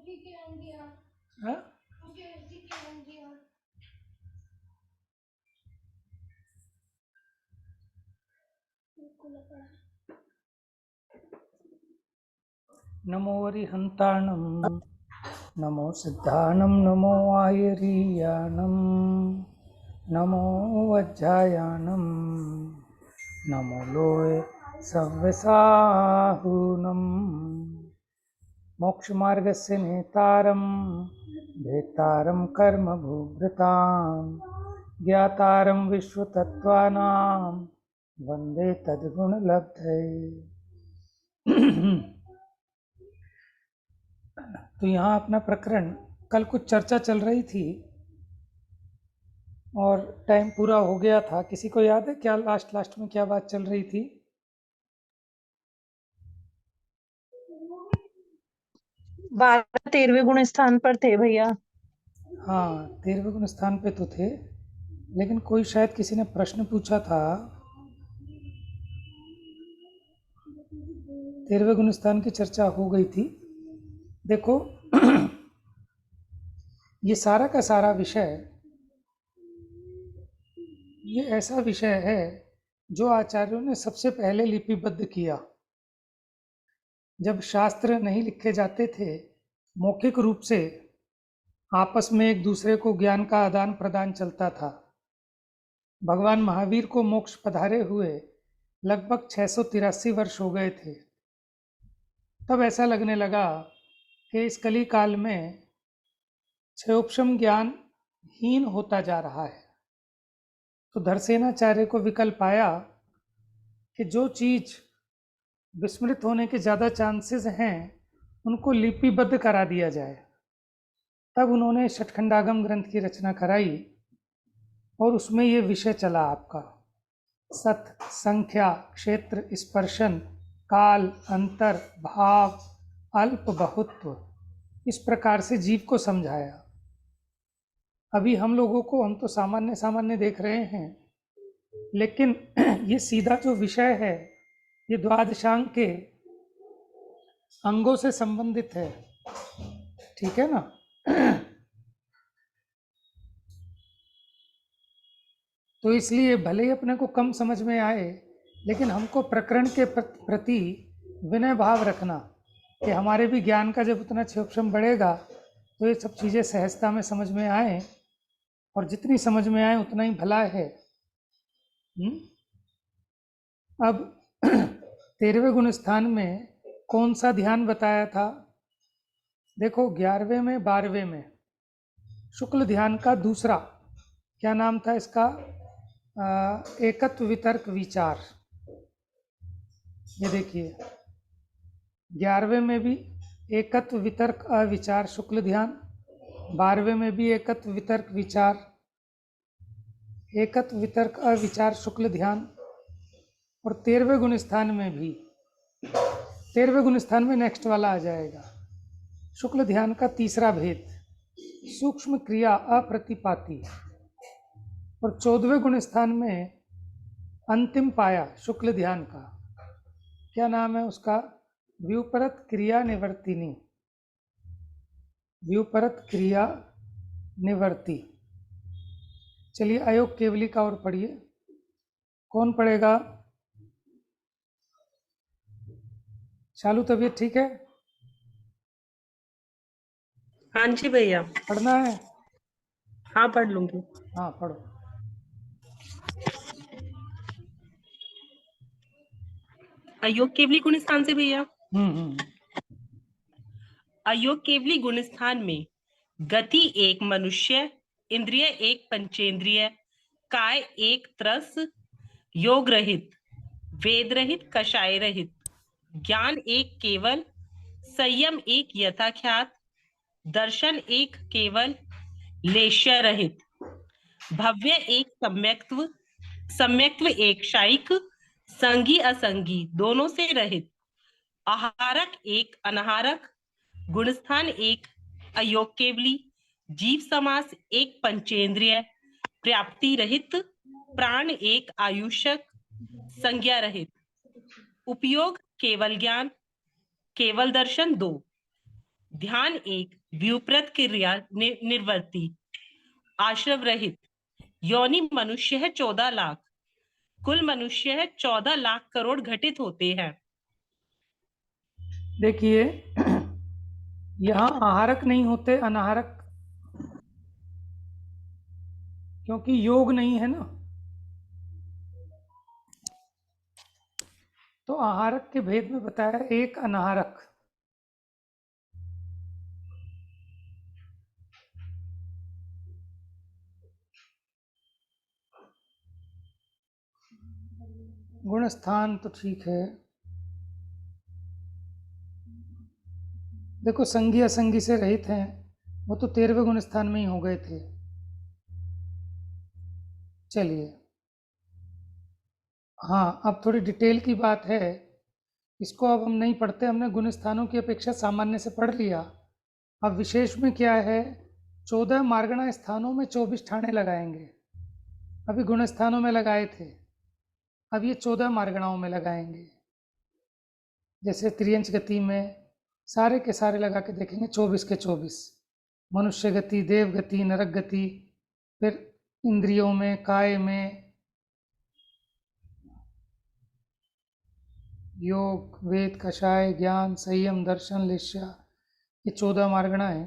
हाँ? नमो अरिहंताणं नमो सिद्धाणं नमो आयरीयाणं नमो वज्रायाणं नमो लोय सव्यसाहुनं मोक्षमार्गस्य नेतारं भेतारं कर्मभूभृतां ज्ञातारं विश्वतत्त्वानां वन्दे तद्गुणलब्धये। तो यहाँ अपना प्रकरण, कल कुछ चर्चा चल रही थी और टाइम पूरा हो गया था। किसी को याद है क्या लास्ट में क्या बात चल रही थी? 12-13वें गुण स्थान पर थे भैया। हाँ, 13वें गुण स्थान पे तो थे, लेकिन कोई शायद किसी ने प्रश्न पूछा था 13वें गुण स्थान की चर्चा हो गई थी। देखो ये सारा का सारा विषय, ये ऐसा विषय है जो आचार्यों ने सबसे पहले लिपिबद्ध किया। जब शास्त्र नहीं लिखे जाते थे, मौखिक रूप से आपस में एक दूसरे को ज्ञान का आदान प्रदान चलता था। भगवान महावीर को मोक्ष पधारे हुए लगभग 683 वर्ष हो गए थे। तब ऐसा लगने लगा कि इस कली काल में क्षयोपशम ज्ञान हीन होता जा रहा है। तो धरसेनाचार्य को विकल्प आया कि जो चीज विस्मृत होने के ज़्यादा चांसेस हैं उनको लिपिबद्ध करा दिया जाए। तब उन्होंने षटखंडागम ग्रंथ की रचना कराई और उसमें ये विषय चला आपका सत, संख्या, क्षेत्र, स्पर्शन, काल, अंतर, भाव, अल्प, बहुत्व, इस प्रकार से जीव को समझाया। अभी हम लोगों को, हम तो सामान्य सामान्य देख रहे हैं, लेकिन ये सीधा जो विषय है ये द्वादशांग के अंगों से संबंधित है। ठीक है ना? तो इसलिए भले ही अपने को कम समझ में आए, लेकिन हमको प्रकरण के प्रति विनय भाव रखना कि हमारे भी ज्ञान का जब उतना क्षोभम बढ़ेगा तो ये सब चीज़ें सहजता में समझ में आए, और जितनी समझ में आए उतना ही भला है। अब 13वें गुण स्थान में कौन सा ध्यान बताया था? देखो 11वें में 12वें में शुक्ल ध्यान का दूसरा क्या नाम था इसका? एकत्व वितर्क विचार। ये देखिए 11वें में भी एकत्व वितर्क अविचार शुक्ल ध्यान, 12वें में भी एकत्व वितर्क विचार, एकत्व वितर्क अविचार शुक्ल ध्यान, और 13वें गुण स्थान में भी, 13वें गुण स्थान में नेक्स्ट वाला आ जाएगा शुक्ल ध्यान का तीसरा भेद सूक्ष्म क्रिया अप्रतिपाती, और 14वें गुण स्थान में अंतिम पाया शुक्ल ध्यान का, क्या नाम है उसका? व्युपरत क्रिया निवर्तिनी, व्युपरत क्रिया निवर्ती। चलिए अयोग केवली का और पढ़िए। कौन पढ़ेगा? शालू तबीयत ठीक है? हाँ जी भैया। पढ़ना है? हाँ पढ़ लूंगी। हाँ पढ़ो। अयोग केवली गुण स्थान से भैया। हम्म। अयोग केवली गुण स्थान में गति एक मनुष्य, इंद्रिय एक पंचेंद्रिय, काय एक त्रस, योग रहित, वेद रहित, कषाय रहित, ज्ञान एक केवल, संयम एक यथाख्यात, दर्शन एक केवल, लेश्य रहित, भव्य एक सम्यक्त्व, सम्यक्त्व एक शायिक, संगी असंगी दोनों से रहित, आहारक एक अनाहारक, गुणस्थान एक अयोग केवली, जीव समास एक पंचेंद्रिय, प्राप्ति रहित, प्राण एक आयुषक, संज्ञा रहित, उपयोग केवल ज्ञान, केवल दर्शन दो, ध्यान एक व्युप्रत क्रिया निर्वर्ती, आश्रव रहित। योनि मनुष्य है 14 लाख, कुल मनुष्य है 14 लाख करोड़ घटित होते हैं। देखिए, यहाँ आहारक नहीं होते, अनाहारक, क्योंकि योग नहीं है ना। तो आहारक के भेद में बताया एक अनाहारक। गुण स्थान तो ठीक है। देखो, संगी असंगी से रहित हैं, वो तो 13वें गुण स्थान में ही हो गए थे। चलिए, हाँ, अब थोड़ी डिटेल की बात है। इसको अब हम नहीं पढ़ते, हमने गुण स्थानों की अपेक्षा सामान्य से पढ़ लिया। अब विशेष में क्या है, 14 मार्गणा स्थानों में 24 ठाणे लगाएंगे। अभी गुण स्थानों में लगाए थे, अब ये 14 मार्गणाओं में लगाएंगे। जैसे त्रियंच गति में सारे के सारे लगा के देखेंगे, 24 के 24। मनुष्य गति, देव गति, नरक गति, फिर इंद्रियों में, काय में, योग, वेद, कषाय, ज्ञान, संयम, दर्शन, लिष्या, ये 14 मार्गणा है।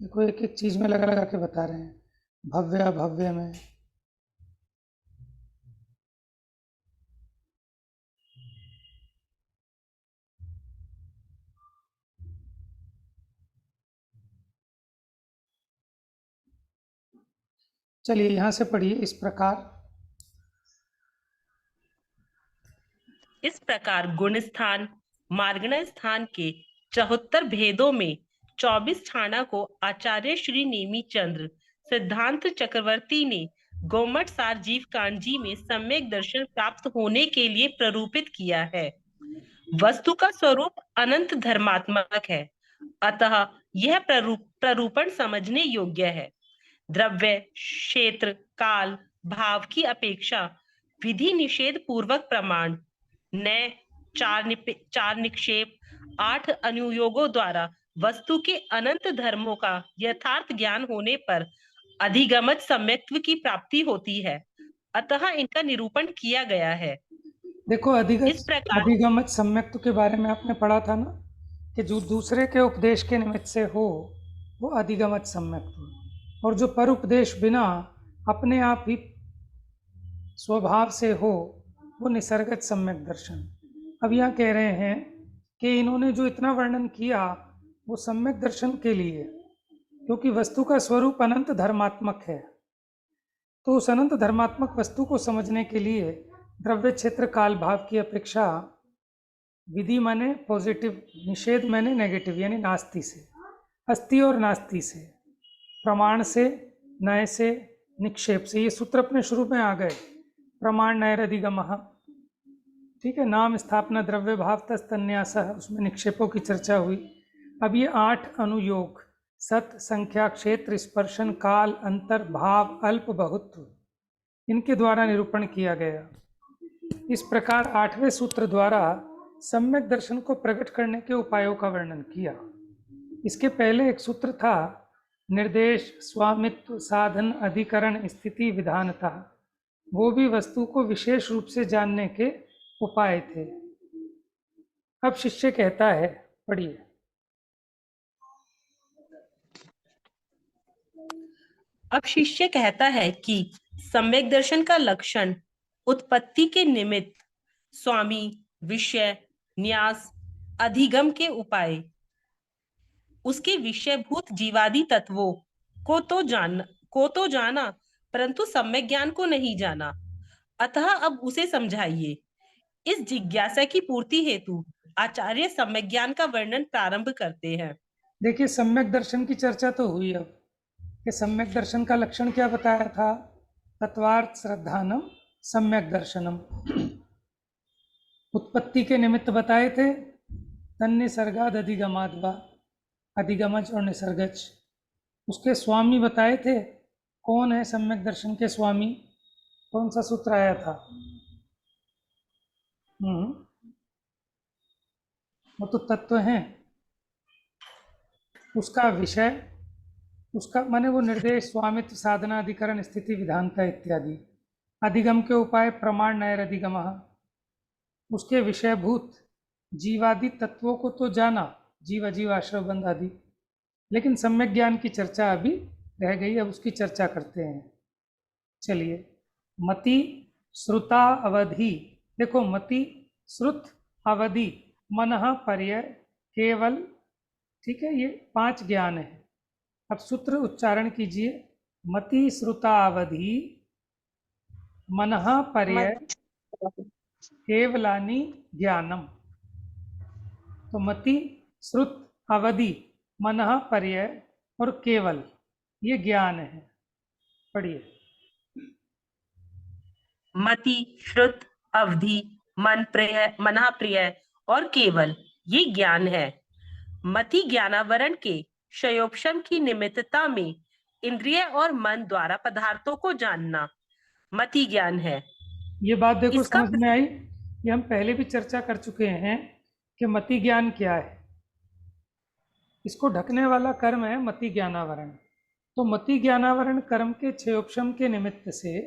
देखो, एक एक चीज में लगा लगा के बता रहे हैं। भव्य अभव्य में, चलिए यहां से पढ़िए इस प्रकार। इस प्रकार गुण स्थान मार्गण स्थान के 74 भेदों में 24 ठाणा को आचार्य श्री नेमी चंद्र सिद्धांत चक्रवर्ती ने गोमट सार जीव कांजी में सम्यक दर्शन प्राप्त होने के लिए प्ररूपित किया है। वस्तु का स्वरूप अनंत धर्मात्मक है, अतः यह प्ररूपण समझने योग्य है। द्रव्य, क्षेत्र, काल, भाव की अपेक्षा विधि निषेध पूर्वक प्रमाण न चार निक्षेप 8 अनुयोगों द्वारा वस्तु के अनंत धर्मों का यथार्थ ज्ञान होने पर अधिगमत सम्यक्त्व की प्राप्ति होती है, अतः इनका निरूपण किया गया है। देखो, इस प्रकार अधिगमत सम्यक्त्व के बारे में आपने पढ़ा था ना, कि जो दूसरे के उपदेश के निमित्त से हो वो अधिगमत सम्यक्त्व, और जो पर उपदेश बिना अपने आप ही स्वभाव से हो वो निसर्गत सम्यक दर्शन। अब यहाँ कह रहे हैं कि इन्होंने जो इतना वर्णन किया वो सम्यक दर्शन के लिए, क्योंकि वस्तु का स्वरूप अनंत धर्मात्मक है। तो उस अनंत धर्मात्मक वस्तु को समझने के लिए द्रव्य, क्षेत्र, काल, भाव की अपेक्षा विधि माने पॉजिटिव, निषेध माने नेगेटिव, यानी नास्ति से, अस्ति और नास्ति से, प्रमाण से, नय से, निक्षेप से, ये सूत्र अपने शुरू में आ गए। प्रमाण नैरधिगमः, ठीक है। नाम, स्थापना, द्रव्य, भाव, तस्तन्यास, उसमें निक्षेपों की चर्चा हुई। अब ये 8 अनुयोग, सत, संख्या, क्षेत्र, स्पर्शन, काल, अंतर, भाव, अल्प, बहुत्व, इनके द्वारा निरूपण किया गया। इस प्रकार 8वें सूत्र द्वारा सम्यक दर्शन को प्रकट करने के उपायों का वर्णन किया। इसके पहले एक सूत्र था निर्देश, स्वामित्व, साधन, अधिकरण, स्थिति, विधानता, वो भी वस्तु को विशेष रूप से जानने के उपाय थे। अब शिष्य कहता है, पढ़िए। अब शिष्य कहता है कि सम्यक दर्शन का लक्षण उत्पत्ति के निमित्त, स्वामी, विषय, न्यास, अधिगम के उपाय, उसके विषयभूत जीवादि तत्वों को तो जाना, परंतु सम्यक ज्ञान को नहीं जाना। अतः अब उसे समझाइए। इस जिज्ञासा की पूर्ति हेतु आचार्य सम्यक ज्ञान का वर्णन प्रारंभ करते हैं। देखिए, सम्यक दर्शन की चर्चा तो हुई। अब कि सम्यक दर्शन का लक्षण क्या बताया था, तत्वार्थ श्रद्धानम सम्यक दर्शनम। उत्पत्ति के निमित्त बताए थे, तन्निसर्गाद अधिगमाद वा, अधिगमज और निसर्गज। उसके स्वामी बताए थे, कौन है सम्यक दर्शन के स्वामी, कौन सा सूत्र आया था? वो तो तत्व हैं। उसका विषय, उसका माने वो निर्देश, स्वामित्व, साधना, अधिकरण, स्थिति, विधानता इत्यादि। अधिगम के उपाय प्रमाण, नैर अधिगम। उसके विषयभूत जीवादि तत्वों को तो जाना, जीव अजीव आश्रव बंध आदि, लेकिन सम्यक ज्ञान की चर्चा अभी रह गई, अब उसकी चर्चा करते हैं। चलिए, मति श्रुता अवधि, देखो मति श्रुत अवधि मनः पर्यय केवल, ठीक है, ये 5 ज्ञान है। अब सूत्र उच्चारण कीजिए, मति श्रुता अवधि मनः पर्यय केवलानि ज्ञानम। तो मति श्रुत अवधि मनः पर्यय और केवल, ये ज्ञान है। पढ़िए। मति श्रुत अवधि मन प्रिय मना प्रिय और केवल, ये ज्ञान है। मति ज्ञानावरण के क्षयोपशम की निमित्तता में इंद्रिय और मन द्वारा पदार्थों को जानना मति ज्ञान है। ये बात देखो इसका समझ में आई, ये हम पहले भी चर्चा कर चुके हैं कि मति ज्ञान क्या है। इसको ढकने वाला कर्म है मति ज्ञानावरण। तो मति ज्ञानावरण कर्म के क्षयोपशम के निमित्त से,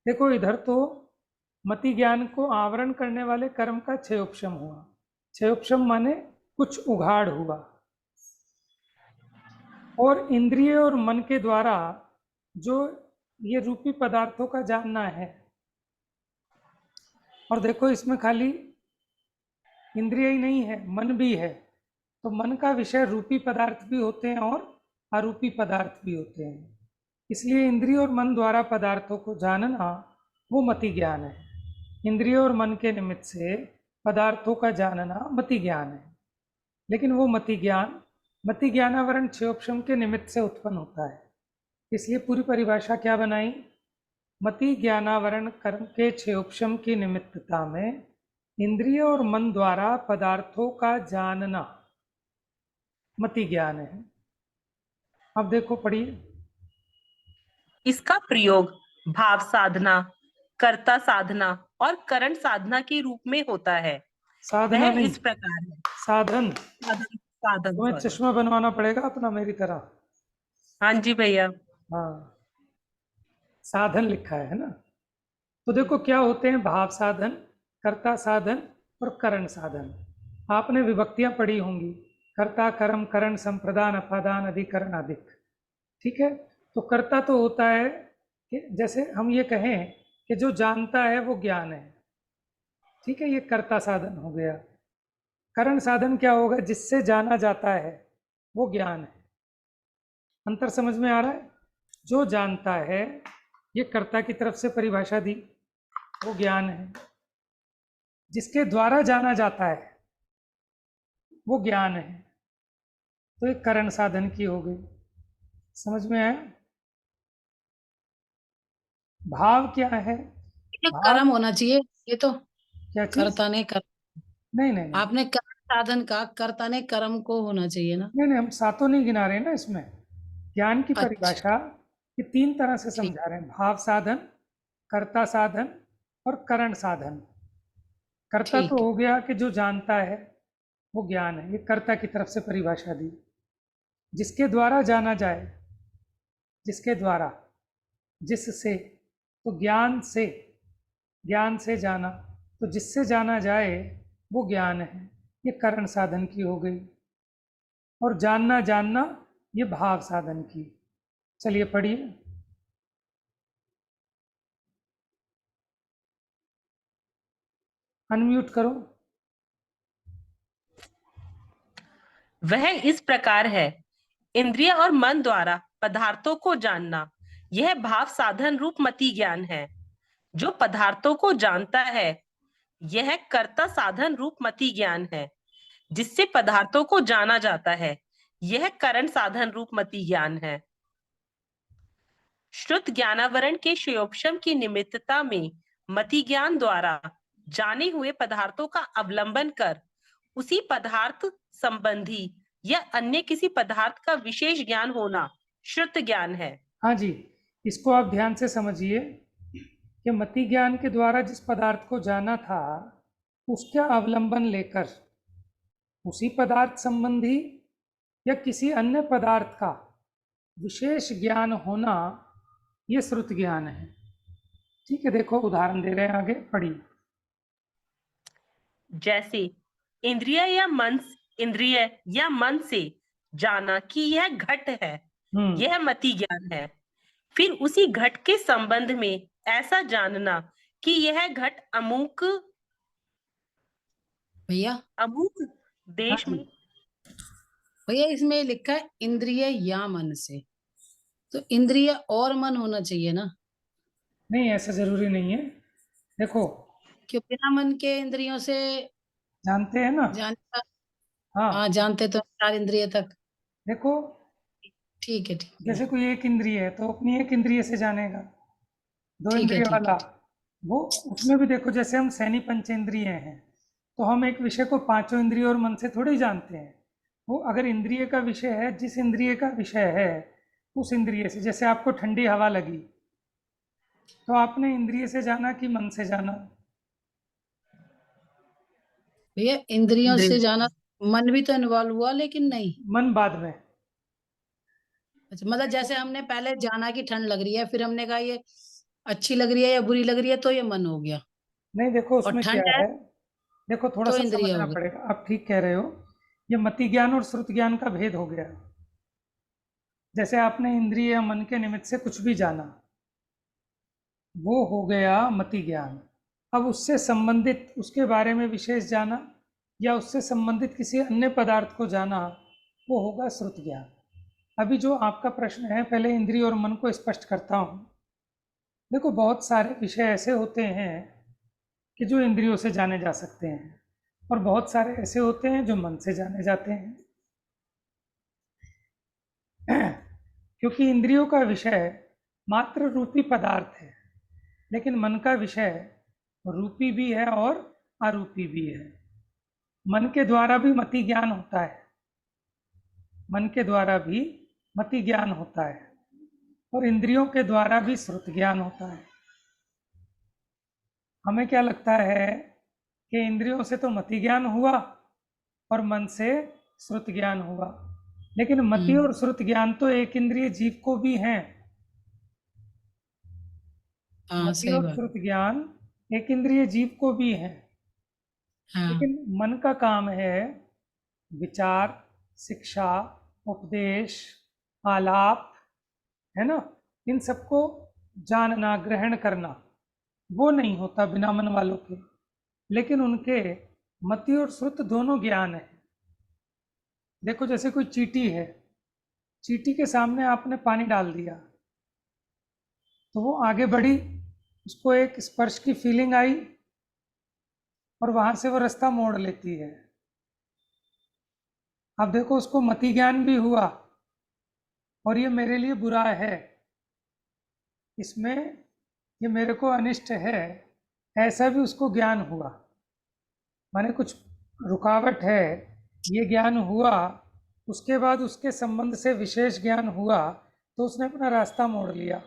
देखो इधर तो मति ज्ञान को आवरण करने वाले कर्म का क्षयोपशम हुआ। क्षयोपशम माने कुछ उघाड़ हुआ, और इंद्रिय और मन के द्वारा जो ये रूपी पदार्थों का जानना है। और देखो इसमें खाली इंद्रिय ही नहीं है, मन भी है। तो मन का विषय रूपी पदार्थ भी होते हैं और अरूपी पदार्थ भी होते हैं। इसलिए इंद्रिय और मन द्वारा पदार्थों को जानना वो मति ज्ञान है। इंद्रिय और मन के निमित्त से पदार्थों का जानना मति ज्ञान है। लेकिन वो मति ज्ञानावरण क्षयोपशम के निमित्त से उत्पन्न होता है। इसलिए पूरी परिभाषा क्या बनाई? मति ज्ञानावरण कर्म के क्षयोपशम की निमित्तता में इंद्रिय और मन द्वारा पदार्थों का जानना मति ज्ञान है। अब देखो पढ़िए। इसका प्रयोग भाव साधना, कर्ता साधना और करण साधना के रूप में होता है। साधना वह नहीं, इस प्रकार है। साधन। साधन तुम्हें sorry। चश्मा बनवाना पड़ेगा अपना मेरी तरह। हाँ जी भैया। हाँ, साधन लिखा है ना। तो देखो क्या होते हैं भाव साधन, कर्ता साधन और करण साधन। आपने विभक्तियां पढ़ी होंगी, कर्ता, कर्म, करण, संप्रदान, अपादान, अधिकरण, अधिक। ठीक है। तो कर्ता तो होता है कि जैसे हम ये कहें कि जो जानता है वो ज्ञान है। ठीक है, ये कर्ता साधन हो गया। करण साधन क्या होगा? जिससे जाना जाता है वो ज्ञान है। अंतर समझ में आ रहा है? जो जानता है, ये कर्ता की तरफ से परिभाषा दी, वो ज्ञान है। जिसके द्वारा जाना जाता है वो ज्ञान है। तो एक करण साधन की हो गई। समझ में आया? भाव क्या है? ये भाव कर्म होना चाहिए, ये तो क्या चीज? कर्ता ने कर, नहीं नहीं नहीं आपने कर्म साधन का, कर्ता ने कर्म को होना चाहिए ना। नहीं नहीं, हम सातों नहीं गिना रहे ना इसमें। ज्ञान की अच्छा, परिभाषा ये 3 तरह से ठीक। समझा रहे हैं, भाव साधन, कर्ता साधन और करण साधन। कर्ता ठीक तो है। हो गया कि जो जानता है वो ज्ञान है, ये कर्ता की तरफ से परिभाषा दी। जिसके द्वारा जाना जाए, जिसके द्वारा, जिससे, तो ज्ञान से, ज्ञान से जाना, तो जिससे जाना जाए वो ज्ञान है, ये करण साधन की हो गई। और जानना जानना ये भाव साधन की। चलिए पढ़िए। अनम्यूट करो। वह इस प्रकार है, इंद्रिय और मन द्वारा पदार्थों को जानना, यह भाव साधन रूप मति ज्ञान है। जो पदार्थों को जानता है, यह कर्ता साधन रूप मति ज्ञान है। जिससे पदार्थों को जाना जाता है, यह करण साधन रूप मति ज्ञान है। श्रुत ज्ञानावरण के क्षयोपशम की निमित्तता में मति ज्ञान द्वारा जाने हुए पदार्थों का अवलंबन कर उसी पदार्थ संबंधी या अन्य किसी पदार्थ का विशेष ज्ञान होना श्रुत ज्ञान है। हाँ जी, इसको आप ध्यान से समझिए कि मति ज्ञान के द्वारा जिस पदार्थ को जाना था उसका अवलंबन लेकर उसी पदार्थ संबंधी या किसी अन्य पदार्थ का विशेष ज्ञान होना ये श्रुत ज्ञान है। ठीक है, देखो उदाहरण दे रहे हैं, आगे पढ़िए। जैसे इंद्रिय या मन से जाना कि यह घट है, यह मति ज्ञान है। फिर उसी घट के संबंध में ऐसा जानना कि यह घट अमुक भैया अमुक देश हाँ में। भैया इसमें लिखा है इंद्रिय या मन से, तो इंद्रिय और मन होना चाहिए ना, नहीं, ऐसा जरूरी नहीं है। देखो, क्यों बिना मन के इंद्रियों से जानते हैं ना। जानता। हाँ, हाँ जानते तो चार इंद्रिय तक। देखो ठीक है ठीक है जैसे कोई एक इंद्रिय है तो अपनी एक इंद्रिय से जानेगा। दो ठीक है इंद्रिय ठीक वाला, है वो उसमें भी देखो, जैसे हम सैनी पंचेंद्रिय हैं तो हम एक विषय को पांचों इंद्रिय और मन से थोड़ी जानते हैं। वो अगर इंद्रिय का विषय है, जिस इंद्रिय का विषय है उस इंद्रिय से, जैसे आपको ठंडी हवा लगी तो आपने इंद्रिय से जाना कि मन से जाना? भैया इंद्रियों इंद्रिय। से जाना, मन भी तो इन्वॉल्व हुआ लेकिन नहीं। मन बाद में। अच्छा मतलब जैसे हमने पहले जाना कि ठंड लग रही है, फिर हमने कहा ये अच्छी लग रही है या बुरी लग रही है, तो ये मन हो गया। नहीं, देखो और उसमें क्या ठंड है है, देखो थोड़ा तो सा इंद्रिय समझना हो गई। पड़ेगा। आप ठीक कह रहे हो, ये मति ज्ञान और श्रुत ज्ञान का भेद हो गया। जैसे आपने इंद्रिय या मन के निमित्त से कुछ भी जाना, वो हो गया मति ज्ञान। अब उससे संबंधित, उसके बारे में विशेष जाना या उससे संबंधित किसी अन्य पदार्थ को जाना, वो होगा श्रुत ज्ञान। अभी जो आपका प्रश्न है, पहले इंद्रिय और मन को स्पष्ट करता हूँ। देखो, बहुत सारे विषय ऐसे होते हैं कि जो इंद्रियों से जाने जा सकते हैं और बहुत सारे ऐसे होते हैं जो मन से जाने जाते हैं। क्योंकि इंद्रियों का विषय मात्र रूपी पदार्थ है, लेकिन मन का विषय रूपी भी है और अरूपी भी है। मन के द्वारा भी मति ज्ञान होता है, मन के द्वारा भी मति ज्ञान होता है, और इंद्रियों के द्वारा भी श्रुत ज्ञान होता है। हमें क्या लगता है कि इंद्रियों से तो मति ज्ञान हुआ और मन से श्रुत ज्ञान हुआ, लेकिन मति और श्रुत ज्ञान तो एक इंद्रिय जीव को भी हैं। हाँ मति सही और बात। श्रुत ज्ञान एक इंद्रिय जीव को भी है, हाँ लेकिन मन का काम है विचार, शिक्षा, उपदेश, आलाप, है ना, इन सबको जानना, ग्रहण करना। वो नहीं होता बिना मन वालों के, लेकिन उनके मति और श्रुत दोनों ज्ञान है। देखो, जैसे कोई चींटी है, चींटी के सामने आपने पानी डाल दिया तो वो आगे बढ़ी, उसको एक स्पर्श की फीलिंग आई और वहां से वो रास्ता मोड़ लेती है। अब देखो, उसको मति ज्ञान भी हुआ और ये मेरे लिए बुरा है, इसमें ये मेरे को अनिष्ट है, ऐसा भी उसको ज्ञान हुआ। माने कुछ रुकावट है, ये ज्ञान हुआ। उसके बाद उसके संबंध से विशेष ज्ञान हुआ तो उसने अपना रास्ता मोड़ लिया।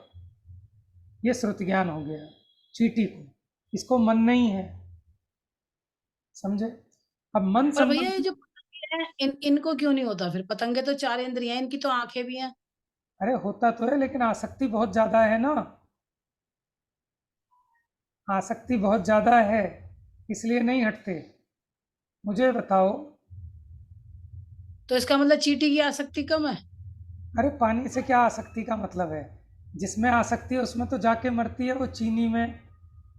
ये श्रुत ज्ञान हो गया चींटी को, इसको मन नहीं है। समझे? अब मन पर भैया ये संबंधी, जो पतंगे हैं इनको क्यों नहीं होता? फिर पतंगे तो चार इंद्रियां हैं, इनकी तो आंखें भी हैं। अरे होता तो है, लेकिन आसक्ति बहुत ज्यादा है ना, आसक्ति बहुत ज्यादा है, इसलिए नहीं हटते। मुझे बताओ। तो इसका मतलब चींटी की आसक्ति कम है। अरे पानी से क्या आसक्ति का मतलब है? जिसमें आसक्ति है उसमें तो जाके मरती है, वो चीनी में,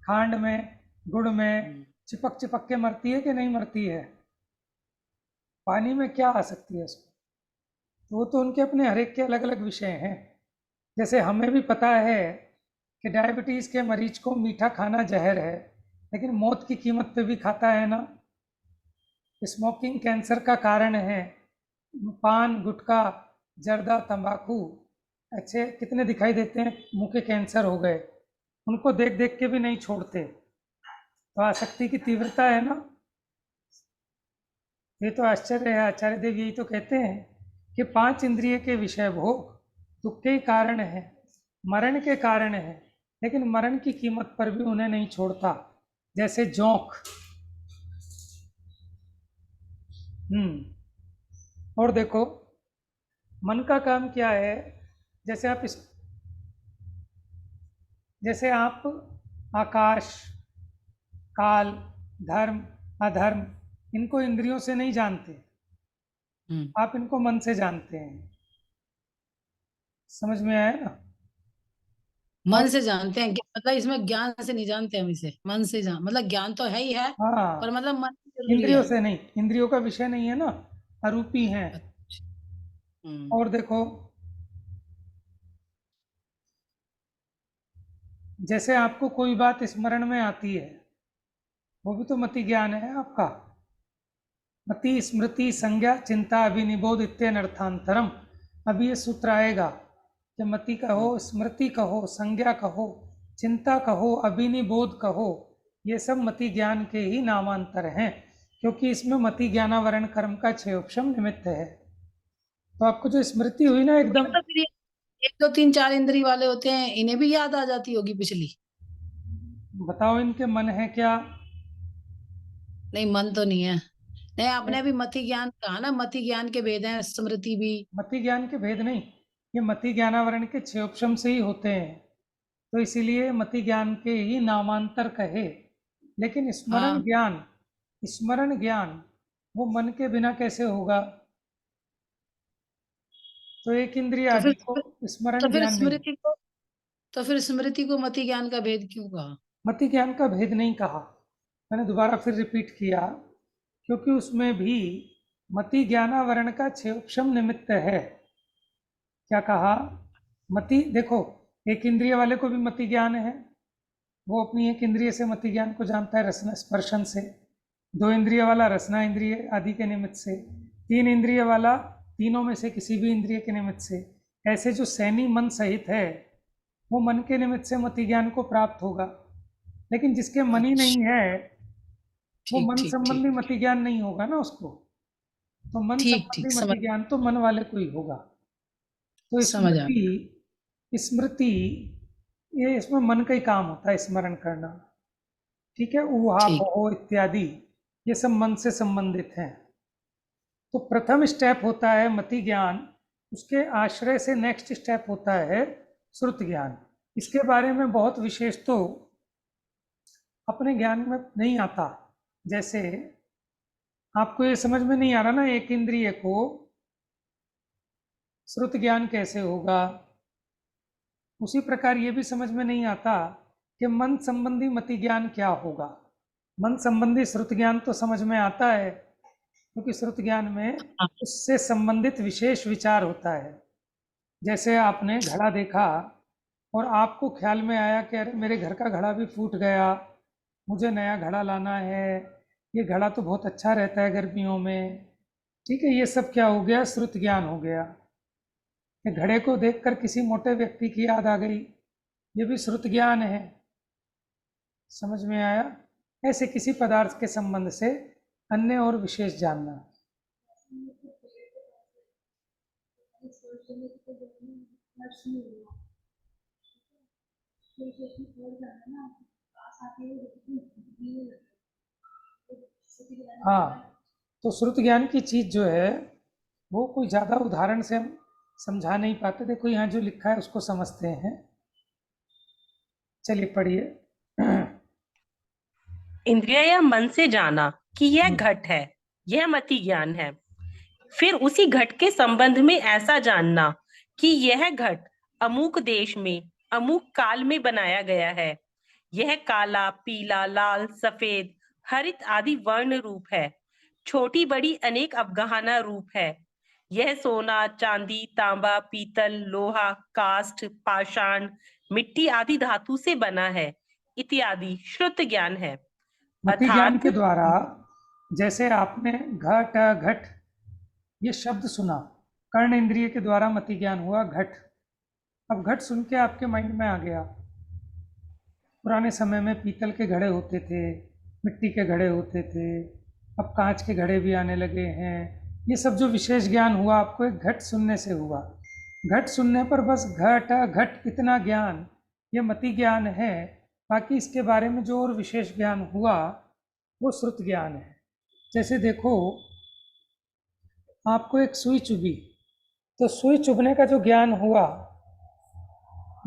खांड में, गुड़ में चिपक चिपक के मरती है कि नहीं मरती है? पानी में क्या आसक्ति है उसको? तो वो तो उनके अपने हर एक के अलग अलग विषय हैं। जैसे हमें भी पता है कि डायबिटीज़ के मरीज को मीठा खाना जहर है, लेकिन मौत की कीमत पे भी खाता है ना। स्मोकिंग कैंसर का कारण है, पान, गुटखा, जर्दा, तंबाकू, अच्छे कितने दिखाई देते हैं मुंह के कैंसर हो गए, उनको देख देख के भी नहीं छोड़ते। तो आसक्ति की तीव्रता है ना। ये तो आश्चर्य है। आचार्य देव यही तो कहते हैं कि 5 इंद्रिय के विषय भोग दुख के कारण है, मरण के कारण है, लेकिन मरण की कीमत पर भी उन्हें नहीं छोड़ता, जैसे जोंक। और देखो मन का काम क्या है। जैसे आप आकाश, काल, धर्म, अधर्म, इनको इंद्रियों से नहीं जानते, आप इनको मन से जानते हैं। समझ में आया ना। मन से जानते हैं मतलब इसमें ज्ञान से नहीं जानते हम इसे, मन से जान मतलब ज्ञान तो है ही है, पर हाँ, मतलब मन जरूरी इंद्रियों है। से नहीं, इंद्रियों का विषय नहीं है ना, अरूपी हैं। अच्छा। हम्म। और देखो जैसे आपको कोई बात स्मरण में आती है, वो भी तो मति ज्ञान है आपका। मति स्मृति संज्ञा चिंता अभिनिबोध इत्यनर्थांतरम। अब ये सूत्र आएगा कि मति कहो, स्मृति कहो, संज्ञा कहो, चिंता कहो, अभिनिबोध कहो, ये सब मति ज्ञान के ही नामांतर हैं, क्योंकि इसमें मति ज्ञानावरण कर्म का क्षयोपशम निमित्त है। तो आपको जो स्मृति हुई ना एकदम, तो फिर ये 1 2 3 4 इंद्री वाले होते हैं, इन्हें भी याद आ जाती होगी पिछली। बताओ इनके मन है क्या? नहीं, मन तो नहीं है। नहीं, आपने अभी मति ज्ञान कहा ना, मति ज्ञान के भेद हैं, स्मृति भी। मति ज्ञान के भेद नहीं, ये मति ज्ञानावरण के क्षयोपशम से ही होते हैं, तो इसीलिए मति ज्ञान के ही नामांतर कहे। लेकिन हाँ, स्मरण ज्ञान वो मन के बिना कैसे होगा? तो एक इंद्रिय तो आदि फिर को तो स्मरण फिर ज्ञान नहीं। स्मृति को तो फिर स्मृति को मति ज्ञान का भेद क्यों कहा? मति ज्ञान का भेद नहीं कहा, मैंने दोबारा फिर रिपीट किया, क्योंकि उसमें भी मति ज्ञानावरण का क्षयोपशम निमित्त है। क्या कहा? मति, देखो एक इंद्रिय वाले को भी मति ज्ञान है, वो अपनी एक इंद्रिय से मति ज्ञान को जानता है, रसना स्पर्शन से। 2 इंद्रिय वाला रसना इंद्रिय आदि के निमित्त से। 3 इंद्रिय वाला तीनों में से किसी भी इंद्रिय के निमित्त से। ऐसे जो सैनी मन सहित है, वो मन के निमित्त से मति ज्ञान को प्राप्त होगा। लेकिन जिसके मन ही नहीं अच्छा, है, वो ठीक मन ठीक संबंधी ठीक मति ज्ञान नहीं होगा ना उसको। तो मन ठीक ठीक, संबंधी समझ मति ज्ञान तो मन वाले को ही होगा। तो समझ आ गया। स्मृति ये इसमें मन का ही काम होता है, स्मरण करना। ठीक है, ऊहा ठीक। भो इत्यादि ये सब मन से संबंधित हैं। तो प्रथम स्टेप होता है मति ज्ञान, उसके आश्रय से नेक्स्ट स्टेप होता है श्रुत ज्ञान। इसके बारे में बहुत विशेष तो अपने ज्ञान में नहीं आता। जैसे आपको ये समझ में नहीं आ रहा ना, एक इंद्रिय को श्रुत ज्ञान कैसे होगा, उसी प्रकार ये भी समझ में नहीं आता कि मन संबंधी मति ज्ञान क्या होगा। मन संबंधी श्रुत ज्ञान तो समझ में आता है, क्योंकि श्रुत ज्ञान में हाँ, उससे संबंधित विशेष विचार होता है। जैसे आपने घड़ा देखा और आपको ख्याल में आया कि अरे मेरे घर का घड़ा भी फूट गया, मुझे नया घड़ा लाना है, ये घड़ा तो बहुत अच्छा रहता है गर्मियों में। ठीक है, ये सब क्या हो गया? श्रुत ज्ञान हो गया। कि घड़े को देखकर किसी मोटे व्यक्ति की याद आ गई, ये भी श्रुत ज्ञान है। समझ में आया? ऐसे किसी पदार्थ के संबंध से अन्य और विशेष जानना। हाँ, तो श्रुत ज्ञान की चीज जो है वो कोई ज्यादा उदाहरण से हम समझा नहीं पाते। देखो यहाँ जो लिखा है उसको समझते हैं। चलिए पढ़िए। इंद्रिय या मन से जाना कि यह घट है, यह मति ज्ञान है। फिर उसी घट के संबंध में ऐसा जानना कि यह घट अमुक देश में अमुक काल में बनाया गया है। यह काला, पीला, लाल, सफेद, हरित आदि वर्ण रूप है। छोटी बड़ी अनेक अवगाहना रूप है। यह सोना, चांदी, तांबा, पीतल, लोहा, काष्ठ, पाषाण, मिट्टी आदि धातु से बना है इत्यादि श्रुत ज्ञान है। मति ज्ञान अर्थात के द्वारा जैसे आपने घट घट ये शब्द सुना, कर्ण इंद्रिय के द्वारा मति ज्ञान हुआ घट। अब घट सुन के आपके माइंड में आ गया, पुराने समय में पीतल के घड़े होते थे, मिट्टी के घड़े होते थे, अब कांच के घड़े भी आने लगे हैं। ये सब जो विशेष ज्ञान हुआ आपको एक घट सुनने से हुआ। घट सुनने पर बस घट घट इतना ज्ञान ये मति ज्ञान है। बाकी इसके बारे में जो और विशेष ज्ञान हुआ वो श्रुत ज्ञान है। जैसे देखो, आपको एक सुई चुभी, तो सुई चुभने का जो ज्ञान हुआ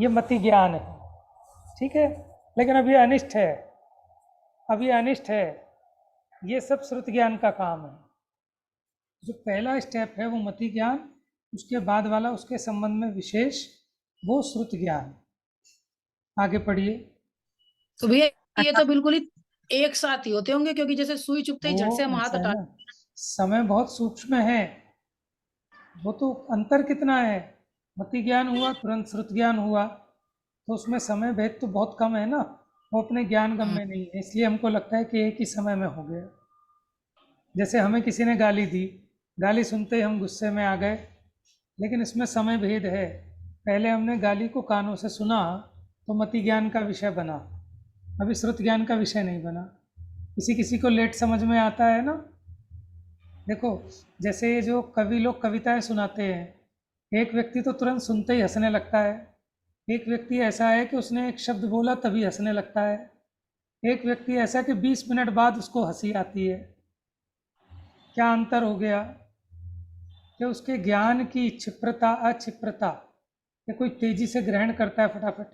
ये मति ज्ञान है, ठीक है। लेकिन अभी अनिष्ट है, अभी अनिष्ट है, ये सब श्रुत ज्ञान का काम है। जो पहला स्टेप है वो मति ज्ञान, उसके बाद वाला उसके संबंध में विशेष वो श्रुत ज्ञान। आगे पढ़िए। तो भैया ये तो बिल्कुल ही एक साथ ही होते होंगे, क्योंकि जैसे सुई चुभते ही झट से हम वो हाथ ऐसा है हटा। ना, समय बहुत सूक्ष्म है, वो तो अंतर कितना है। मति ज्ञान हुआ तुरंत श्रुत ज्ञान हुआ, तो उसमें समय भेद तो बहुत कम है ना, वो अपने ज्ञान गम में नहीं है, इसलिए हमको लगता है कि एक ही समय में हो गया। जैसे हमें किसी ने गाली दी, गाली सुनते ही हम गुस्से में आ गए, लेकिन इसमें समय भेद है। पहले हमने गाली को कानों से सुना तो मति ज्ञान का विषय बना, अभी श्रुत ज्ञान का विषय नहीं बना। किसी किसी को लेट समझ में आता है ना। देखो, जैसे ये जो कवि लोग कविताएं सुनाते हैं, एक व्यक्ति तो तुरंत सुनते ही हंसने लगता है, एक व्यक्ति ऐसा है कि उसने एक शब्द बोला तभी हंसने लगता है, एक व्यक्ति ऐसा कि 20 मिनट बाद उसको हंसी आती है। क्या अंतर हो गया कि उसके ज्ञान की क्षिप्रता अक्षिप्रता, कि कोई तेजी से ग्रहण करता है फटाफट,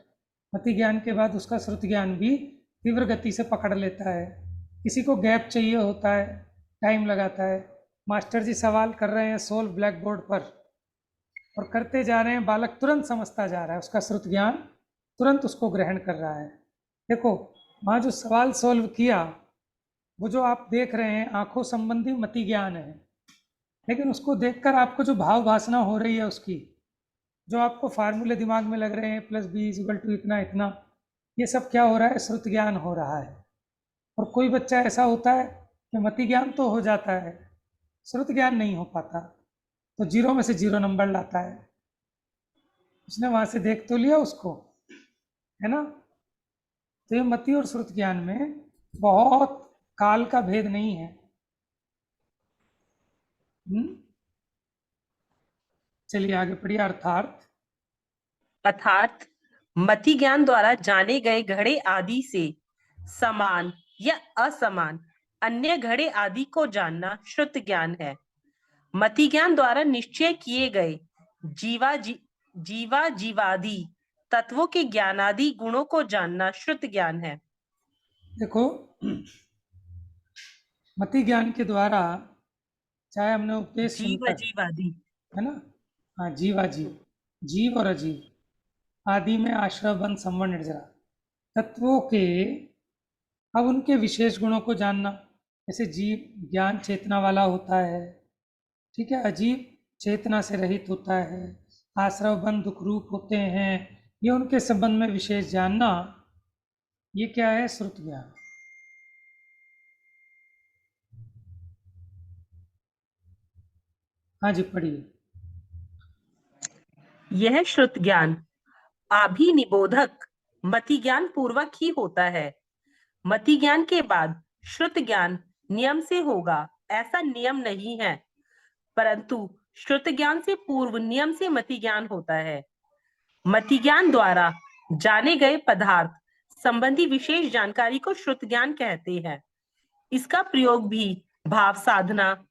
मति ज्ञान के बाद उसका श्रुत ज्ञान भी तीव्र गति से पकड़ लेता है। किसी को गैप चाहिए होता है, टाइम लगाता है। मास्टर जी सवाल कर रहे हैं सोल्व ब्लैक बोर्ड पर, और करते जा रहे हैं, बालक तुरंत समझता जा रहा है, उसका श्रुत ज्ञान तुरंत उसको ग्रहण कर रहा है। देखो, वहाँ जो सवाल सोल्व किया, वो जो आप देख रहे हैं आंखों संबंधी मति ज्ञान है, लेकिन उसको देखकर आपको जो भाव वासना हो रही है उसकी, जो आपको फार्मूले दिमाग में लग रहे हैं +b=2 इतना इतना, ये सब क्या हो रहा है, श्रुत ज्ञान हो रहा है। और कोई बच्चा ऐसा होता है कि मति ज्ञान तो हो जाता है, श्रुत ज्ञान नहीं हो पाता, तो 0 में से 0 नंबर लाता है। उसने वहाँ से देख तो लिया उसको, है ना। तो ये मति और श्रुत ज्ञान में बहुत काल का भेद नहीं है। चलिए आगे पढ़िए। अर्थात मति ज्ञान द्वारा जाने गए घड़े आदि से समान या असमान अन्य घड़े आदि को जानना श्रुत ज्ञान है। मति ज्ञान द्वारा निश्चय किए गए जीवादि तत्वों के ज्ञानादि गुणों को जानना श्रुत ज्ञान है। देखो, मति ज्ञान के द्वारा चाहे हमने उपदेश सुनकर, जीवादि, है ना, हाँ, जीवाजीव, जीव और अजीव आदि में आश्रय बंध संवरण निर्जरा तत्वों के, अब उनके विशेष गुणों को जानना। जैसे जीव ज्ञान चेतना वाला होता है, ठीक है, अजीब चेतना से रहित होता है, आश्रय बंध दुख रूप होते हैं, ये उनके संबंध में विशेष जानना, ये क्या है, श्रुत ज्ञान। हाँ जी, पढ़िए। यह श्रुत ज्ञान अभिनिबोधक मति ज्ञान पूर्वक ही होता है। मति ज्ञान के बाद श्रुत ज्ञान नियम से होगा ऐसा नियम नहीं है, परंतु श्रुत ज्ञान से पूर्व नियम से मति ज्ञान होता है। मति ज्ञान द्वारा जाने गए पदार्थ संबंधी विशेष जानकारी को श्रुत ज्ञान कहते हैं। इसका प्रयोग भी भाव साधन,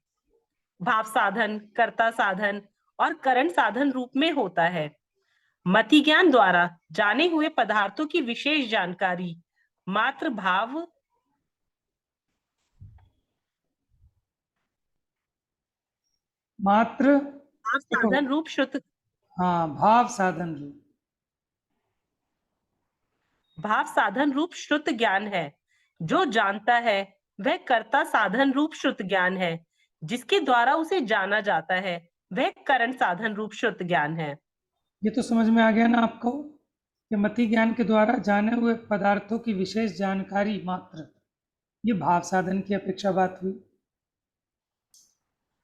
कर्ता साधन और करण साधन रूप में होता है। मति ज्ञान द्वारा जाने हुए पदार्थों की विशेष जानकारी मात्र भाव साधन रूप श्रुत, हाँ, भाव साधन रूप श्रुत ज्ञान है। जो जानता है वह कर्ता साधन रूप श्रुत ज्ञान है, जिसके द्वारा उसे जाना जाता है वह करण साधन रूप श्रुत ज्ञान है। ये तो समझ में आ गया ना आपको कि मति ज्ञान के द्वारा जाने हुए पदार्थों की विशेष जानकारी मात्र, ये भाव साधन की अपेक्षा बात हुई।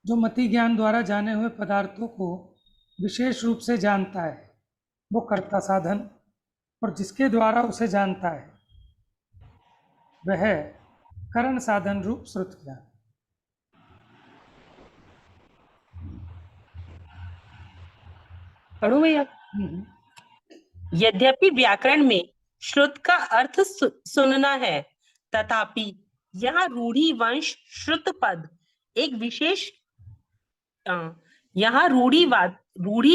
जो मति ज्ञान द्वारा जाने हुए पदार्थों को विशेष रूप से जानता है वो कर्ता साधन, और जिसके द्वारा उसे जानता है वह करण साधन रूप श्रुत ज्ञान। पढ़ो भैया। हम्म, यद्यपि व्याकरण में श्रुत का अर्थ सुनना है, तथापि यहाँ रूढ़ी वंश श्रुत पद एक विशेष यहाँ रूढ़ी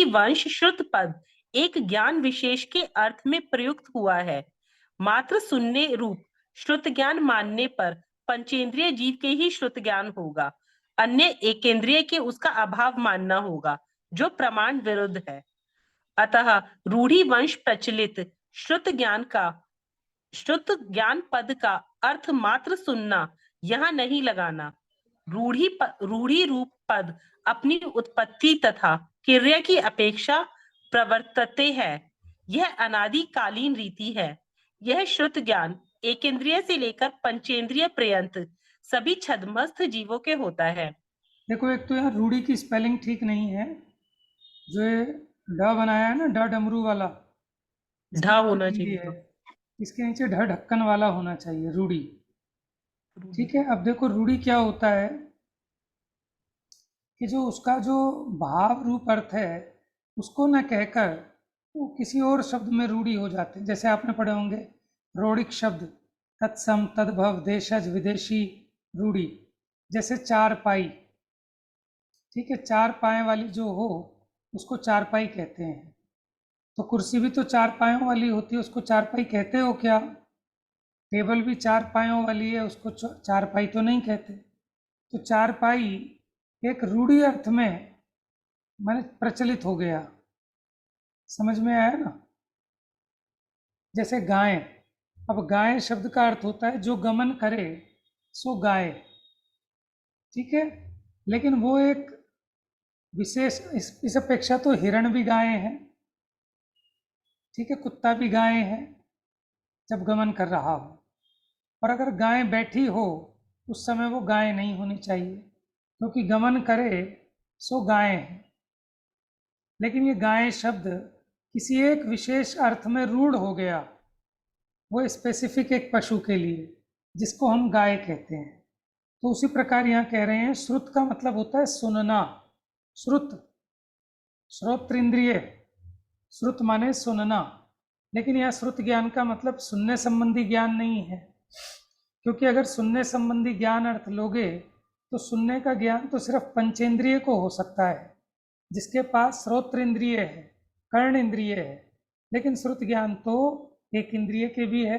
वंश श्रुत पद एक ज्ञान विशेष के अर्थ में प्रयुक्त हुआ है। मात्र सुनने रूप श्रुत ज्ञान मानने पर पंचेंद्रिय जीव के ही श्रुत ज्ञान होगा, अन्य एकेंद्रिय के उसका अभाव मानना होगा, जो प्रमाण विरुद्ध है। अतः रूढ़ी वंश प्रचलित श्रुत ज्ञान पद का अर्थ मात्र सुनना यहाँ नहीं लगाना। रूढ़ी रूप पद अपनी उत्पत्ति तथा क्रिया की अपेक्षा प्रवर्तते है। यह अनादिकालीन रीति है। यह श्रुत ज्ञान एकेंद्रिय से लेकर पंचेंद्रिय पर्यंत सभी छद्मस्थ जीवों के होता है। देखो, एक तो यहाँ रूढ़ी की स्पेलिंग ठीक नहीं है, जो ये ढ बनाया है ना, ढ डमरू वाला, ढा होना चाहिए। है, इसके नीचे ढ ढक्कन वाला होना चाहिए, रूढ़ी। ठीक है। अब देखो, रूढ़ी क्या होता है कि जो उसका जो भाव रूप अर्थ है उसको न कहकर वो किसी और शब्द में रूढ़ी हो जाते हैं। जैसे आपने पढ़े होंगे रोड़िक शब्द, तत्सम, तद्भव, देशज, विदेशी, रूढ़ी। जैसे चार पाई, ठीक है, चार पाए वाली जो हो उसको चारपाई कहते हैं। तो कुर्सी भी तो चार पायों वाली होती है, उसको चारपाई कहते हो क्या? टेबल भी चार पायों वाली है, उसको चारपाई तो नहीं कहते। तो चारपाई एक रूढ़ी अर्थ में माने प्रचलित हो गया। समझ में आया ना? जैसे गाय, अब गाय शब्द का अर्थ होता है जो गमन करे सो गाय, ठीक है। लेकिन वो एक विशेष, इस अपेक्षा तो हिरण भी गाय हैं, ठीक है, कुत्ता भी गाय है जब गमन कर रहा हो। और अगर गाय बैठी हो उस समय वो गाय नहीं होनी चाहिए, क्योंकि गमन करे सो गाय है। लेकिन ये गाय शब्द किसी एक विशेष अर्थ में रूढ़ हो गया, वो स्पेसिफिक एक पशु के लिए, जिसको हम गाय कहते हैं। तो उसी प्रकार यहाँ कह रहे हैं श्रुत का मतलब होता है सुनना। श्रुत, श्रोत्र इंद्रिय, श्रुत माने सुनना। लेकिन यहाँ श्रुत ज्ञान का मतलब सुनने संबंधी ज्ञान नहीं है, क्योंकि अगर सुनने संबंधी ज्ञान अर्थ लोगे तो सुनने का ज्ञान तो सिर्फ पंचेंद्रिय को हो सकता है, जिसके पास श्रोत्र इंद्रिय है, कर्ण इंद्रिय है। लेकिन श्रुत ज्ञान तो एक इंद्रिय के भी है,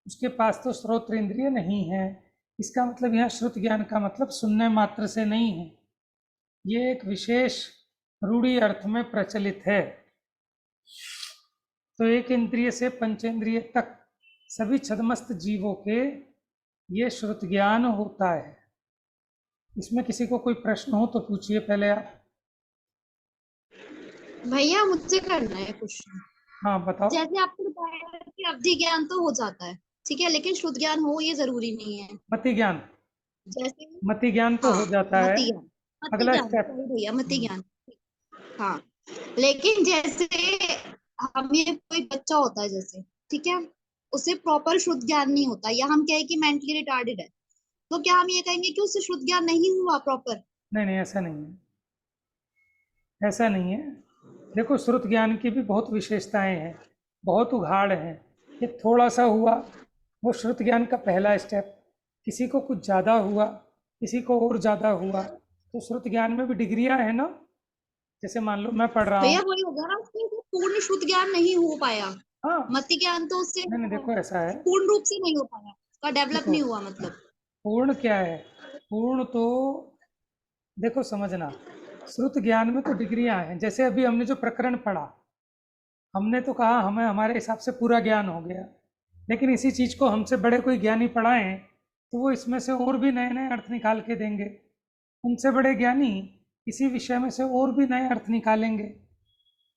उसके पास तो श्रोत्र इंद्रिय नहीं है। इसका मतलब यहाँ श्रुत ज्ञान का मतलब सुनने मात्र से नहीं है, ये एक विशेष रूढ़ी अर्थ में प्रचलित है। तो एक इंद्रिय से पंचेंद्रिय तक सभी छद्मस्त जीवों के ये श्रुत ज्ञान होता है। इसमें किसी को कोई प्रश्न हो तो पूछिए पहले आप। भैया मुझसे करना है क्वेश्चन। हाँ बताओ। जैसे आपको बताया कि अवधि ज्ञान तो हो जाता है, ठीक है, लेकिन शुद्ध ज्ञान हो ये जरूरी नहीं है। मति ज्ञान, जैसे मति ज्ञान तो हो जाता है। मति ज्ञान, अगला स्टेप, सॉरी भैया, मति ज्ञान, हाँ। लेकिन जैसे हम, ये कोई बच्चा होता है जैसे, ठीक है, उसे प्रॉपर शुद्ध ज्ञान नहीं होता, या हम क्या है कि मेंटली रिटार्डेड है, तो क्या हम ये कहेंगे कि उससे शुद्ध ज्ञान नहीं हुआ प्रॉपर? नहीं नहीं, ऐसा नहीं है, ऐसा नहीं है। देखो, श्रुत ज्ञान की भी बहुत विशेषताएं हैं, बहुत उघाड़ है। ये थोड़ा सा हुआ वो श्रुत ज्ञान का पहला स्टेप, किसी को कुछ ज़्यादा हुआ, किसी को और ज़्यादा हुआ। तो श्रुत ज्ञान में भी डिग्रियां है ना। जैसे मान लो मैं पढ़ रहा भैया हूँ, वही होगा ना, उसमें पूर्ण शुद्ध ज्ञान नहीं हो पाया। हाँ, मति ज्ञान तो उससे नहीं नहीं, देखो ऐसा है, पूर्ण रूप से नहीं हो पाया, उसका डेवलप देखो नहीं हुआ मतलब। पूर्ण क्या है? पूर्ण तो देखो समझना, श्रुत ज्ञान में तो डिग्रियां हैं। जैसे अभी हमने जो प्रकरण पढ़ा, हमने तो कहा हमें हमारे हिसाब से पूरा ज्ञान हो गया, लेकिन इसी चीज़ को हमसे बड़े कोई ज्ञानी पढ़ाएं तो वो इसमें से और भी नए नए अर्थ निकाल के देंगे। उनसे बड़े ज्ञानी इसी विषय में से और भी नए अर्थ निकालेंगे।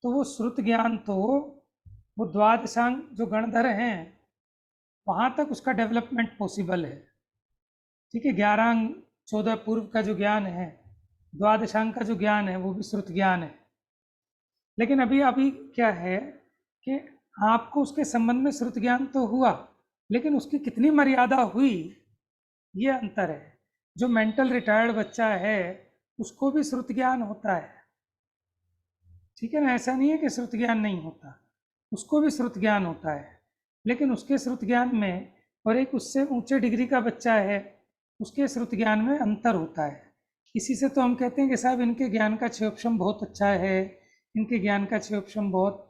तो वो श्रुत ज्ञान तो वो द्वादशांग जो गणधर हैं वहाँ तक उसका डेवलपमेंट पॉसिबल है, ठीक है। 11 अंग 14 पूर्व का जो ज्ञान है, द्वादशांग का जो ज्ञान है, वो भी श्रुत ज्ञान है। लेकिन अभी अभी क्या है कि आपको उसके संबंध में श्रुत ज्ञान तो हुआ, लेकिन उसकी कितनी मर्यादा हुई ये अंतर है। जो मेंटल रिटायर्ड बच्चा है उसको भी श्रुत ज्ञान होता है, ठीक है ना, ऐसा नहीं है कि श्रुत ज्ञान नहीं होता, उसको भी श्रुत ज्ञान होता है, लेकिन उसके श्रुत ज्ञान में और एक उससे ऊंचे डिग्री का बच्चा है उसके श्रुत ज्ञान में अंतर होता है। इसी से तो हम कहते हैं कि साहब इनके ज्ञान का क्षयोपशम बहुत अच्छा है, इनके ज्ञान का क्षयोपशम बहुत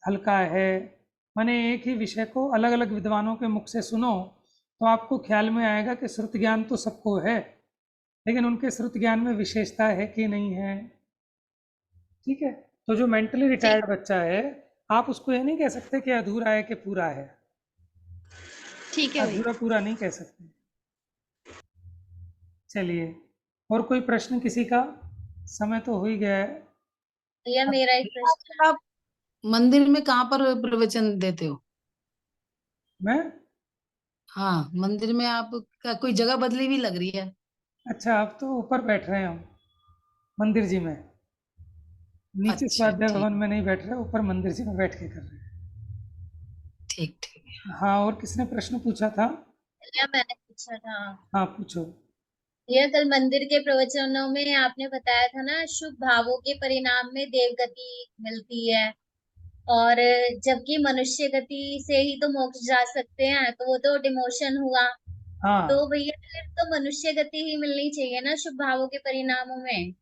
हल्का है। माने एक ही विषय को अलग अलग विद्वानों के मुख से सुनो तो आपको ख्याल में आएगा कि श्रुत ज्ञान तो सबको है, लेकिन उनके श्रुत ज्ञान में विशेषता है कि नहीं है, ठीक है। तो जो मेंटली रिटायर्ड बच्चा है आप उसको ये नहीं कह सकते कि अधूरा है कि पूरा है, ठीक है भैया। अधूरा पूरा नहीं कह सकते। चलिए, और कोई प्रश्न किसी का? समय तो हो ही गया है। भैया मेरा एक प्रश्न आप मंदिर में कहाँ पर प्रवचन देते हो? मैं हाँ, मंदिर में आप का कोई जगह बदली हुई लग रही है। अच्छा, आप तो ऊपर बैठ रहे हैं हम मंदिर जी में, नीचे अच्छा, स्वाध्याय ठीक भवन में नहीं बैठ रहे, ऊपर मंदिर जी में बैठ के कर रहे हैं। ठीक ठीक। हाँ, और किसने प्रश्न पूछा था? भैया मैंने पूछा था। हाँ पूछो। भैया कल मंदिर के प्रवचनों में आपने बताया था ना, शुभ भावों के परिणाम में देवगति मिलती है, और जबकि मनुष्य गति से ही तो मोक्ष जा सकते हैं, तो वो तो डिमोशन हुआ। हाँ, तो भैया फिर तो मनुष्य गति ही मिलनी चाहिए ना शुभ भावों के परिणामों में,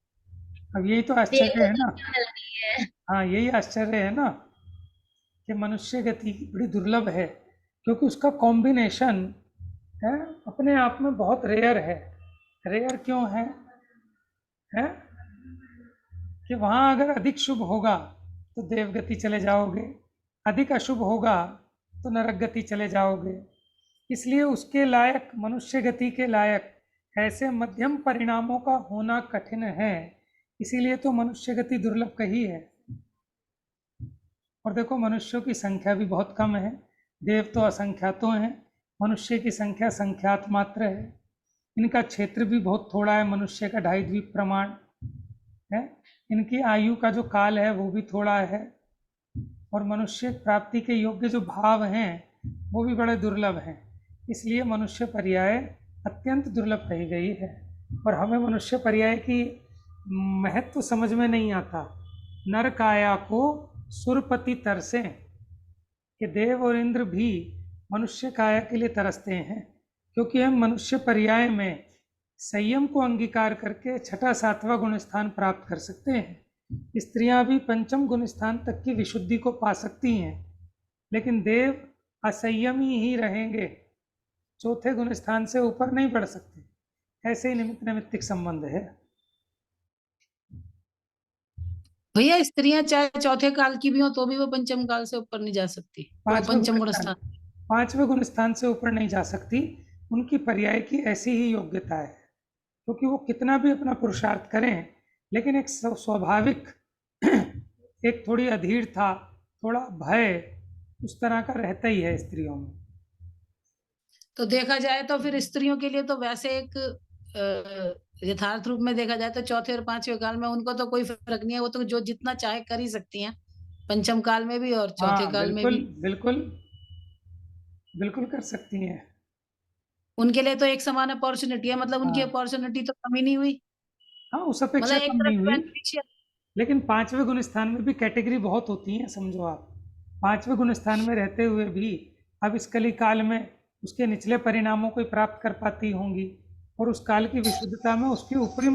अब यही तो आश्चर्य है देवगति ना। क्यों मिल रही है? हाँ, यही आश्चर्य है ना कि मनुष्य गति बड़ी दुर्लभ है, क्योंकि उसका कॉम्बिनेशन है अपने आप में बहुत रेयर है। रेयर क्यों है? कि वहाँ अगर अधिक शुभ होगा तो देवगति चले जाओगे, अधिक अशुभ होगा तो नरक गति चले जाओगे। इसलिए उसके लायक, मनुष्य गति के लायक ऐसे मध्यम परिणामों का होना कठिन है, इसीलिए तो मनुष्य गति दुर्लभ कही है। और देखो मनुष्यों की संख्या भी बहुत कम है, देव तो असंख्यातों हैं, मनुष्य की संख्या संख्यात मात्र है। इनका क्षेत्र भी बहुत थोड़ा है, मनुष्य का 2.5 द्वीप प्रमाण है। इनकी आयु का जो काल है वो भी थोड़ा है, और मनुष्य प्राप्ति के योग्य जो भाव हैं वो भी बड़े दुर्लभ हैं। इसलिए मनुष्य पर्याय अत्यंत दुर्लभ कही गई है। और हमें मनुष्य पर्याय की महत्व समझ में नहीं आता। नर काया को सुरपति तरसे, कि देव और इंद्र भी मनुष्य काया के लिए तरसते हैं, क्योंकि हम मनुष्य पर्याय में संयम को अंगीकार करके 6वां 7वां गुण स्थान प्राप्त कर सकते हैं। स्त्रियां भी 5म गुण स्थान तक की विशुद्धि को पा सकती हैं, लेकिन देव असंयमी ही रहेंगे, 4थे गुण स्थान से ऊपर नहीं बढ़ सकते। ऐसे ही निमित्त नैमित्तिक संबंध है। भैया स्त्रियां चाहे चौथे काल की भी हो तो भी वो पंचम काल से ऊपर नहीं जा सकती, वो 5वें पंचम गुण गुण स्थान, स्थान। 5वें गुण स्थान से ऊपर नहीं जा सकती। उनकी पर्याय की ऐसी ही योग्यता है, क्योंकि वो कितना भी अपना पुरुषार्थ करें, लेकिन एक स्वाभाविक एक थोड़ी अधीरता, थोड़ा भय उस तरह का रहता ही है स्त्रियों में। तो देखा जाए तो फिर स्त्रियों के लिए तो वैसे एक यथार्थ रूप में देखा जाए तो चौथे और 5वें काल में उनको तो कोई फर्क नहीं है, वो तो जो जितना चाहे कर ही सकती हैं, पंचम काल में भी और चौथे हाँ काल में बिल्कुल भी। बिल्कुल बिल्कुल कर सकती हैं। उनके लिए तो एक समान अपॉर्चुनिटी है, मतलब उनकी हाँ अपॉर्चुनिटी तो कमी नहीं हुई, हाँ, उस मतलब अपेक्षा एक कम तरह नहीं से हुई, बेनिफिशियल। लेकिन 5वें गुण स्थान में भी कैटेगरी बहुत होती है, समझो आप। 5वें गुण स्थान में रहते हुए भी अब इस कली काल में उसके निचले परिणामों को प्राप्त कर पाती होंगी, और उस काल की विशुद्धता में उसकी ऊपरी